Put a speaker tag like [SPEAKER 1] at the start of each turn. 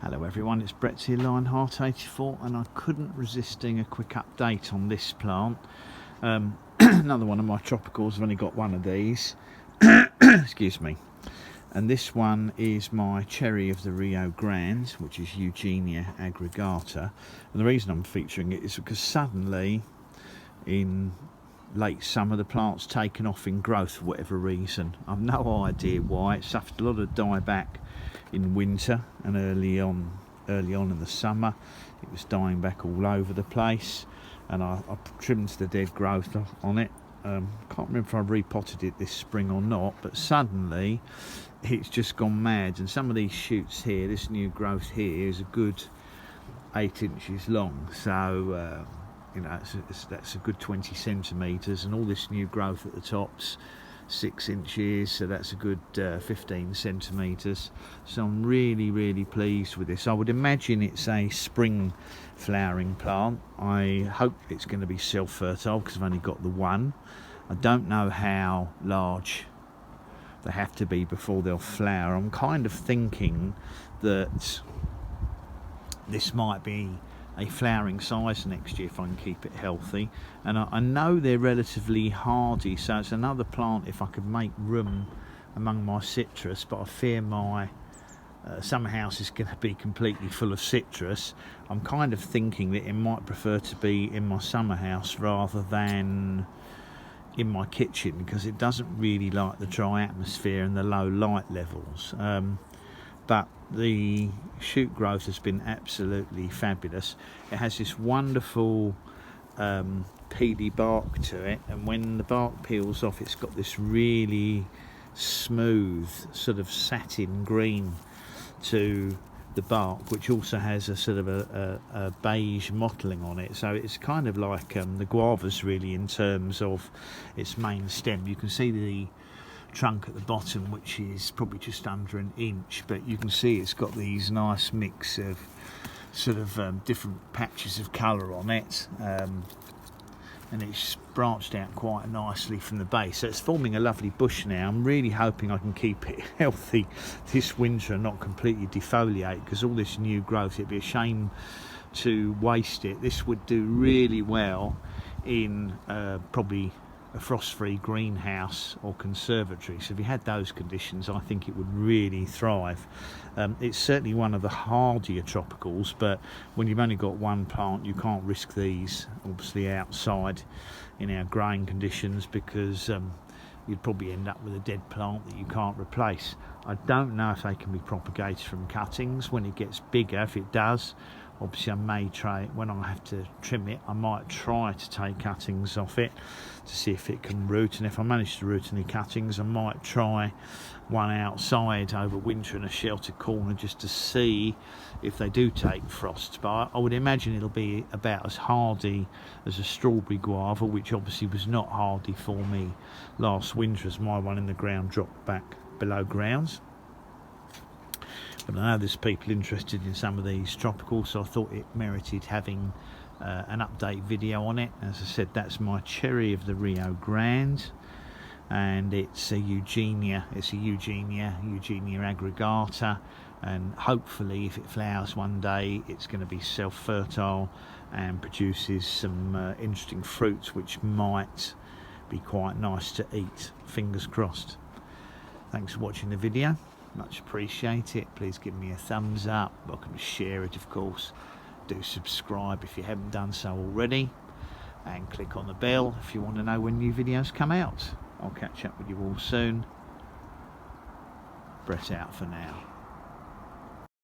[SPEAKER 1] Hello everyone, it's Brett's here, Lionheart84, and I couldn't resisting a quick update on this plant. Another one of my tropicals. I've only got one of these. Excuse me. And this one is my cherry of the Rio Grande, which is Eugenia Aggregata. And the reason I'm featuring it is because suddenly in late summer the plant's taken off in growth for whatever reason. I've no idea why. It suffered a lot of dieback in winter and early on in the summer. It was dying back all over the place, and I trimmed the dead growth on it. Can't remember if I repotted it this spring or not, but suddenly it's just gone mad. And some of these shoots here, this new growth here, is a good 8 inches long, so you know, that's a good 20 centimetres, and all this new growth at the top's 6 inches, so that's a good 15 centimetres. So I'm really pleased with this. I would imagine it's a spring flowering plant. I hope it's going to be self-fertile because I've only got the one. I don't know how large they have to be before they'll flower. I'm kind of thinking that this might be a flowering size next year if I can keep it healthy. And I know they're relatively hardy, so it's another plant if I could make room among my citrus, but I fear my summer house is going to be completely full of citrus. I'm kind of thinking that it might prefer to be in my summer house rather than in my kitchen, because it doesn't really like the dry atmosphere and the low light levels. But the shoot growth has been absolutely fabulous. It has this wonderful peely bark to it, and when the bark peels off, it's got this really smooth sort of satin green to the bark, which also has a sort of a beige mottling on it. So it's kind of like the guavas really in terms of its main stem. You can see the trunk at the bottom, which is probably just under an inch, but you can see it's got these nice mix of sort of different patches of colour on it, and it's branched out quite nicely from the base, so it's forming a lovely bush now. I'm really hoping I can keep it healthy this winter and not completely defoliate, because all this new growth, it'd be a shame to waste it. This would do really well in probably a frost-free greenhouse or conservatory. So if you had those conditions, I think it would really thrive. It's certainly one of the hardier tropicals, but when you've only got one plant, you can't risk these obviously outside in our growing conditions, because you'd probably end up with a dead plant that you can't replace. I don't know if they can be propagated from cuttings when it gets bigger. If it does, obviously I may try, when I have to trim it, I might try to take cuttings off it to see if it can root, and if I manage to root any cuttings, I might try one outside over winter in a sheltered corner just to see if they do take frost. But I would imagine it'll be about as hardy as a strawberry guava, which obviously was not hardy for me last winter as my one in the ground dropped back below grounds. But I know there's people interested in some of these tropicals, so I thought it merited having an update video on it. As I said, that's my cherry of the Rio Grande, and it's a Eugenia Aggregata, and hopefully if it flowers one day, it's going to be self-fertile and produces some interesting fruits which might be quite nice to eat. Fingers crossed. Thanks for watching the video. Much appreciate it. Please give me a thumbs up. Welcome to share it, of course. Do subscribe if you haven't done so already, and click on the bell if you want to know when new videos come out. I'll catch up with you all soon. Brett out for now.